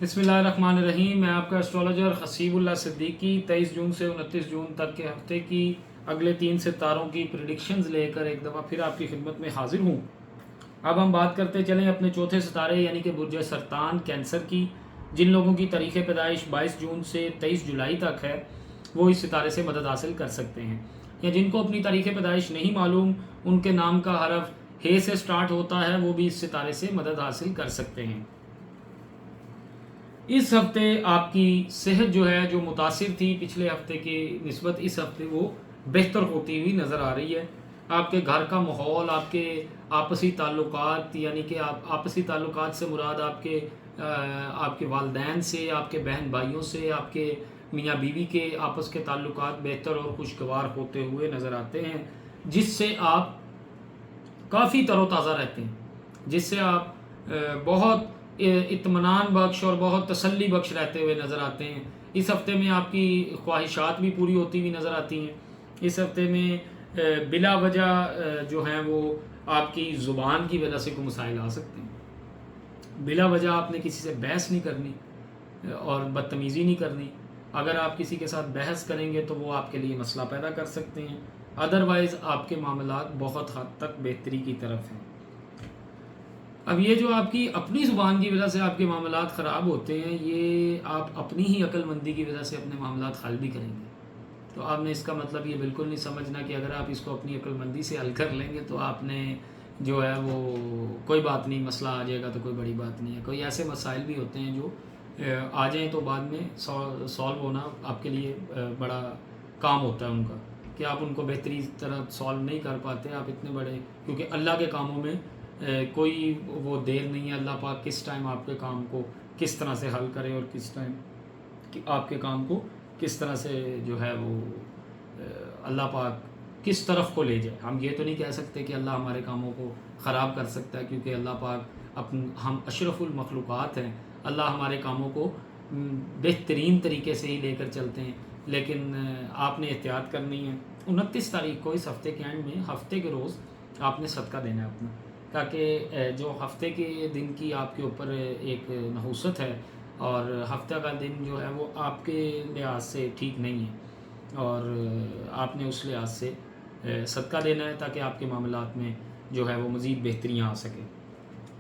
बिस्मिल्लाहिर्रहमानिर्रहीम। मैं आपका एस्ट्रोलॉजर हसीब उल्लाह सिद्दीकी 23 जून से 29 जून तक के हफ्ते की अगले 3 सितारों की प्रिडिक्शंस लेकर एक दफ़ा फिर आपकी खिदमत में हाजिर हूँ। अब हम बात करते चलें अपने चौथे सितारे यानी कि बुर्ज सरतान कैंसर की। जिन लोगों की तारीख़ पैदाइश 22 जून से 23 जुलाई तक है वो इस सितारे से मदद हासिल कर सकते हैं, या जिनको अपनी तारीख़ पैदाइश नहीं मालूम, उनके नाम का हरफ हे से स्टार्ट होता है, वो भी इस सितारे से मदद हासिल कर सकते हैं। इस हफ्ते आपकी सेहत जो है, जो मुतासिर थी पिछले हफ्ते की निस्बत, इस हफ्ते वो बेहतर होती हुई नज़र आ रही है। आपके घर का माहौल, आपके आपसी ताल्लुकात, यानी कि आप आपसी ताल्लुकात से मुराद आपके वालदैन से, आपके बहन भाइयों से, आपके मियाँ बीवी के आपस के ताल्लुकात बेहतर और खुशगवार होते हुए नज़र आते हैं, जिससे आप काफ़ी तरोताज़ा रहते हैं, जिससे आप बहुत इत्मीनान बख्श और बहुत तसल्ली बख्श रहते हुए नज़र आते हैं। इस हफ्ते में आपकी ख्वाहिशात भी पूरी होती हुई नज़र आती हैं। इस हफ्ते में बिला वजह जो हैं वो आपकी ज़ुबान की वजह से कोई मसाइल आ सकते हैं। बिला वजह आपने किसी से बहस नहीं करनी और बदतमीज़ी नहीं करनी। अगर आप किसी के साथ बहस करेंगे तो वो आपके लिए मसला पैदा कर सकते हैं। अदरवाइज़ आपके मामलात बहुत हद तक बेहतरी की तरफ हैं। अब ये जो आपकी अपनी ज़ुबान की वजह से आपके मामलात ख़राब होते हैं, ये आप अपनी ही अक्लमंदी की वजह से अपने मामलात हल भी करेंगे। तो आपने इसका मतलब ये बिल्कुल नहीं समझना कि अगर आप इसको अपनी अक्लमंदी से हल कर लेंगे तो आपने जो है वो कोई बात नहीं, मसला आ जाएगा तो कोई बड़ी बात नहीं है। कोई ऐसे मसाइल भी होते हैं जो आ जाएँ तो बाद में सॉल्व होना आपके लिए बड़ा काम होता है उनका, कि आप उनको बेहतरी तरह सॉल्व नहीं कर पाते। आप इतने बड़े, क्योंकि अल्लाह के कामों में कोई वो देर नहीं है। अल्लाह पाक किस टाइम आपके काम को किस तरह से हल करे और किस टाइम कि आपके काम को किस तरह से जो है वो अल्लाह पाक किस तरफ को ले जाए। हम ये तो नहीं कह सकते कि अल्लाह हमारे कामों को ख़राब कर सकता है, क्योंकि अल्लाह पाक हम अशरफुल मखलूक़ात हैं। अल्लाह हमारे कामों को बेहतरीन तरीके से ही लेकर चलते हैं, लेकिन आपने एहतियात करनी है। 29 तारीख को इस हफ़्ते के एंड में, हफ़्ते के रोज़ आपने सदका देना है अपना, ताकि जो हफ़्ते के दिन की आपके ऊपर एक नहुसत है और हफ़्ते का दिन जो है वो आपके लिहाज से ठीक नहीं है, और आपने उस लिहाज से सदका देना है ताकि आपके मामलात में जो है वो मज़ीद बेहतरियाँ आ सकें।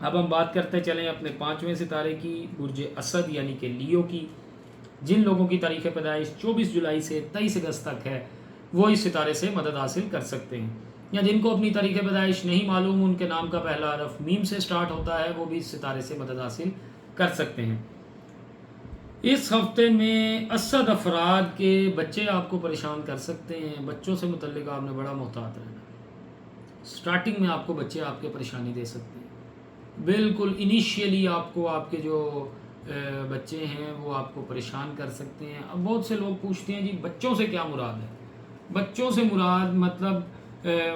अब हम बात करते चलें अपने 5वें सितारे की, बुर्ज असद यानी कि लियो की। जिन लोगों की तारीख़ पैदाइश 24 जुलाई से 23 अगस्त तक है वो इस सितारे से मदद हासिल कर सकते हैं, या जिनको अपनी तारीख़ पैदाइश नहीं मालूम, उनके नाम का पहला हरफ मीम से स्टार्ट होता है, वो भी इस सितारे से मदद हासिल कर सकते हैं। इस हफ्ते में असद अफराद के बच्चे आपको परेशान कर सकते हैं। बच्चों से मुतल्लिक़ आपने बड़ा मोहतात रहना। स्टार्टिंग में आपको बच्चे आपके परेशानी दे सकते हैं। बिल्कुल इनिशियली आपको आपके जो बच्चे हैं वो आपको परेशान कर सकते हैं। अब बहुत से लोग पूछते हैं जी बच्चों से क्या मुराद है। बच्चों से मुराद मतलब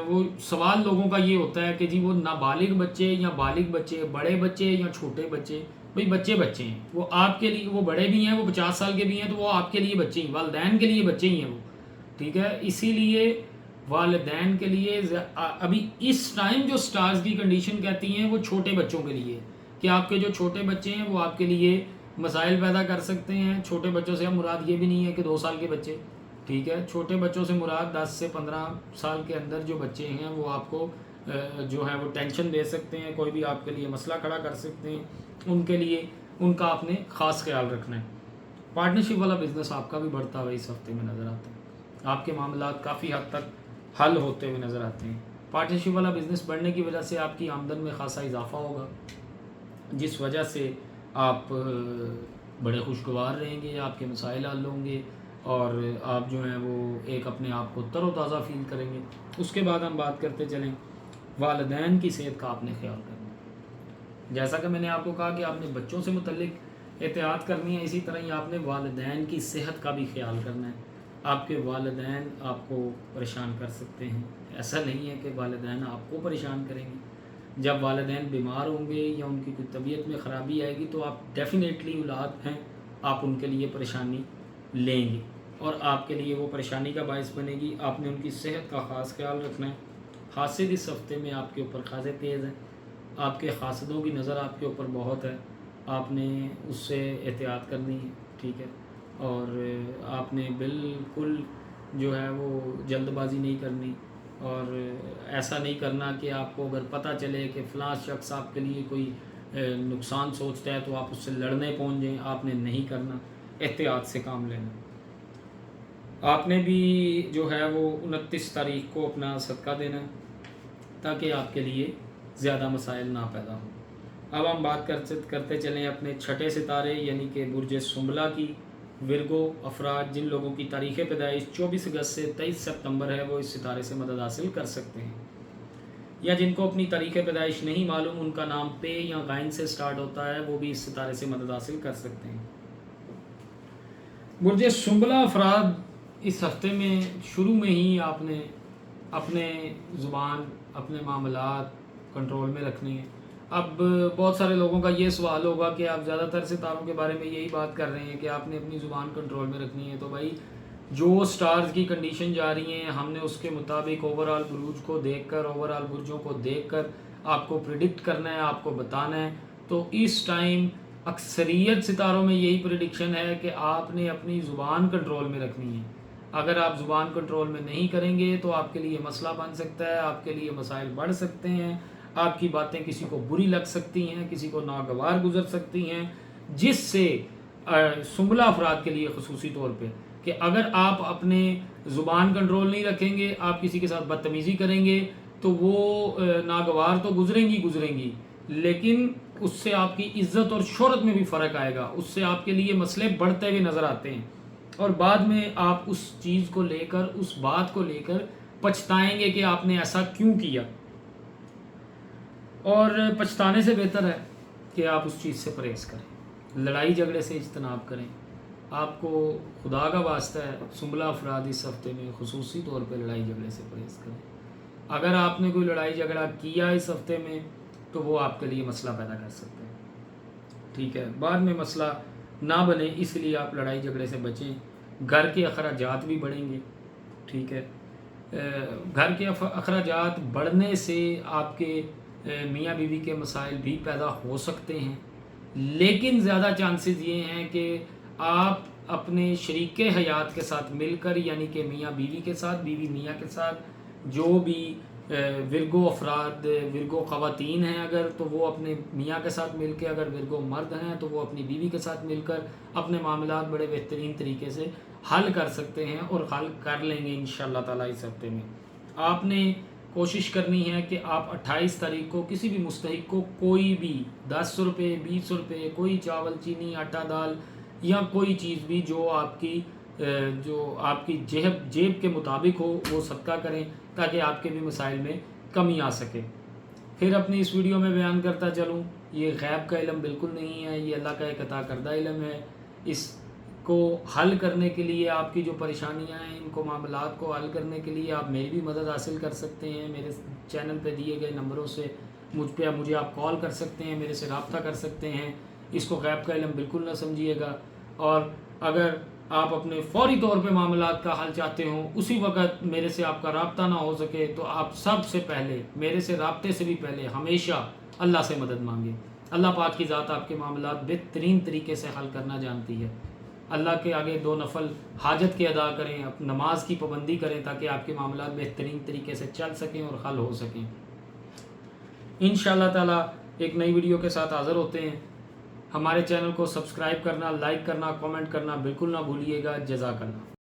वो सवाल लोगों का ये होता है कि जी वो नाबालिग बच्चे या बालिग बच्चे, बड़े बच्चे या छोटे बच्चे। भाई बच्चे बच्चे हैं, वो आपके लिए, वो बड़े भी हैं, वो 50 साल के भी हैं, तो वो आपके लिए बच्चे ही, वालिदैन के लिए बच्चे ही हैं वो, ठीक है। इसीलिए वालिदैन के लिए अभी इस टाइम जो स्टार्स की कंडीशन कहती हैं वो छोटे बच्चों के लिए, कि आपके जो छोटे बच्चे हैं वो आपके लिए मसाइल पैदा कर सकते हैं। छोटे बच्चों से हम मुराद ये भी नहीं है कि 2 साल के बच्चे, ठीक है। छोटे बच्चों से मुराद 10 से 15 साल के अंदर जो बच्चे हैं वो आपको जो है वो टेंशन दे सकते हैं, कोई भी आपके लिए मसला खड़ा कर सकते हैं। उनके लिए उनका आपने ख़ास ख्याल रखना है। पार्टनरशिप वाला बिज़नेस आपका भी बढ़ता हुआ इस हफ्ते में नज़र आता है। आपके मामलात काफ़ी हद तक हल होते हुए नज़र आते हैं। पार्टनरशिप वाला बिज़नेस बढ़ने की वजह से आपकी आमदन में ख़ासा इजाफा होगा, जिस वजह से आप बड़े खुशगवार रहेंगे, आपके मसाइल हल होंगे और आप जो हैं वो एक अपने आप को तरोताज़ा फ़ील करेंगे। उसके बाद हम बात करते चलें वालिदैन की सेहत का आपने ख्याल करना है। जैसा कि मैंने आपको कहा कि आपने बच्चों से मुतल्लिक एहतियात करनी है, इसी तरह ही आपने वालिदैन की सेहत का भी ख्याल करना है। आपके वालिदैन आपको परेशान कर सकते हैं, ऐसा नहीं है कि वालिदैन आपको परेशान करेंगे। जब वालिदैन बीमार होंगे या उनकी कोई तबीयत में ख़राबी आएगी तो आप डेफ़िनेटली औलाद हैं, आप उनके लिए परेशानी लेंगे और आपके लिए वो परेशानी का बायस बनेगी। आपने उनकी सेहत का ख़ास ख्याल रखना है। हासिद इस हफ्ते में आपके ऊपर खासे तेज़ हैं, आपके हासदों की नज़र आपके ऊपर बहुत है। آپ نے اس سے احتیاط کرنی ہے، ٹھیک ہے، اور آپ نے بالکل جو ہے وہ جلد بازی نہیں کرنی، اور ایسا نہیں کرنا کہ آپ کو اگر پتہ چلے کہ فلاں شخص آپ کے لیے کوئی نقصان سوچتا ہے تو آپ اس سے لڑنے پہنچ جائیں، آپ نے نہیں کرنا، احتیاط سے کام لینا۔ آپ نے بھی جو ہے وہ 29 تاریخ کو اپنا صدقہ دینا ہے تاکہ آپ کے لیے زیادہ مسائل نہ پیدا ہوں۔ اب ہم بات کرتے چلیں اپنے چھٹے ستارے یعنی کہ برج سنبلہ کی۔ ورگو افراد جن لوگوں کی تاریخ پیدائش 24 اگست سے 23 سپتمبر ہے وہ اس ستارے سے مدد حاصل کر سکتے ہیں، یا جن کو اپنی تاریخ پیدائش نہیں معلوم، ان کا نام پے یا غائن سے سٹارٹ ہوتا ہے، وہ بھی اس ستارے سے مدد حاصل کر سکتے ہیں۔ برج سنبلہ افراد اس ہفتے میں شروع میں ہی آپ نے اپنے زبان، اپنے معاملات کنٹرول میں رکھنے ہیں۔ اب بہت سارے لوگوں کا یہ سوال ہوگا کہ آپ زیادہ تر ستاروں کے بارے میں یہی بات کر رہے ہیں کہ آپ نے اپنی زبان کنٹرول میں رکھنی ہے، تو بھائی جو سٹارز کی کنڈیشن جا رہی ہیں ہم نے اس کے مطابق اوورآل بروج کو دیکھ کر، اوورآل برجوں کو دیکھ کر آپ کو پریڈکٹ کرنا ہے، آپ کو بتانا ہے۔ تو اس ٹائم اکثریت ستاروں میں یہی پریڈکشن ہے کہ آپ نے اپنی زبان کنٹرول میں رکھنی ہے۔ اگر آپ زبان کنٹرول میں نہیں کریں گے تو آپ کے لیے مسئلہ بن سکتا ہے، آپ کے لیے مسائل بڑھ سکتے ہیں، آپ کی باتیں کسی کو بری لگ سکتی ہیں، کسی کو ناگوار گزر سکتی ہیں، جس سے سنبلہ افراد کے لیے خصوصی طور پہ کہ اگر آپ اپنے زبان کنٹرول نہیں رکھیں گے، آپ کسی کے ساتھ بدتمیزی کریں گے تو وہ ناگوار تو گزریں گی، لیکن اس سے آپ کی عزت اور شہرت میں بھی فرق آئے گا، اس سے آپ کے لیے مسئلے بڑھتے ہوئے نظر آتے ہیں، اور بعد میں آپ اس چیز کو لے کر، اس بات کو لے کر پچھتائیں گے کہ آپ نے ایسا کیوں کیا، اور پچھتانے سے بہتر ہے کہ آپ اس چیز سے پرہیز کریں، لڑائی جھگڑے سے اجتناب کریں۔ آپ کو خدا کا واسطہ ہے سنبلہ افراد اس ہفتے میں خصوصی طور پہ لڑائی جھگڑے سے پرہیز کریں۔ اگر آپ نے کوئی لڑائی جھگڑا کیا اس ہفتے میں تو وہ آپ کے لیے مسئلہ پیدا کر سکتے ہیں، ٹھیک ہے، بعد میں مسئلہ نہ بنے اس لیے آپ لڑائی جھگڑے سے بچیں۔ گھر کے اخراجات بھی بڑھیں گے، ٹھیک ہے، گھر کے اخراجات بڑھنے سے آپ کے میاں بیوی کے مسائل بھی پیدا ہو سکتے ہیں، لیکن زیادہ چانسز یہ ہیں کہ آپ اپنے شریک حیات کے ساتھ مل کر، یعنی کہ میاں بیوی کے ساتھ، بیوی میاں کے ساتھ، جو بھی ورگو افراد، ورگو خواتین ہیں اگر تو وہ اپنے میاں کے ساتھ مل کے، اگر ورگو مرد ہیں تو وہ اپنی بیوی کے ساتھ مل کر اپنے معاملات بڑے بہترین طریقے سے حل کر سکتے ہیں، اور حل کر لیں گے انشاءاللہ تعالیٰ اس ہفتے میں۔ آپ نے کوشش کرنی ہے کہ آپ 28 تاریخ کو کسی بھی مستحق کو کوئی بھی 10 روپے، 20 روپے، کوئی چاول، چینی، آٹا، دال یا کوئی چیز بھی جو آپ کی جیب کے مطابق ہو وہ صدقہ کریں تاکہ آپ کے بھی مسائل میں کمی آ سکے۔ پھر اپنی اس ویڈیو میں بیان کرتا چلوں، یہ غیب کا علم بالکل نہیں ہے، یہ اللہ کا ایک عطا کردہ علم ہے۔ اس کو حل کرنے کے لیے، آپ کی جو پریشانیاں ہیں ان کو، معاملات کو حل کرنے کے لیے آپ میری بھی مدد حاصل کر سکتے ہیں۔ میرے چینل پہ دیے گئے نمبروں سے مجھے آپ کال کر سکتے ہیں، میرے سے رابطہ کر سکتے ہیں۔ اس کو غیب کا علم بالکل نہ سمجھیے گا، اور اگر آپ اپنے فوری طور پہ معاملات کا حل چاہتے ہوں، اسی وقت میرے سے آپ کا رابطہ نہ ہو سکے تو آپ سب سے پہلے، میرے سے رابطے سے بھی پہلے، ہمیشہ اللہ سے مدد مانگیں۔ اللہ پاک کی ذات آپ کے معاملات بہترین طریقے سے حل کرنا جانتی ہے۔ اللہ کے آگے 2 نفل حاجت کے ادا کریں، نماز کی پابندی کریں تاکہ آپ کے معاملات بہترین طریقے سے چل سکیں اور حل ہو سکیں۔ انشاءاللہ تعالی ایک نئی ویڈیو کے ساتھ حاضر ہوتے ہیں۔ ہمارے چینل کو سبسکرائب کرنا، لائک کرنا، کامنٹ کرنا بالکل نہ بھولیے گا۔ جزاک اللہ۔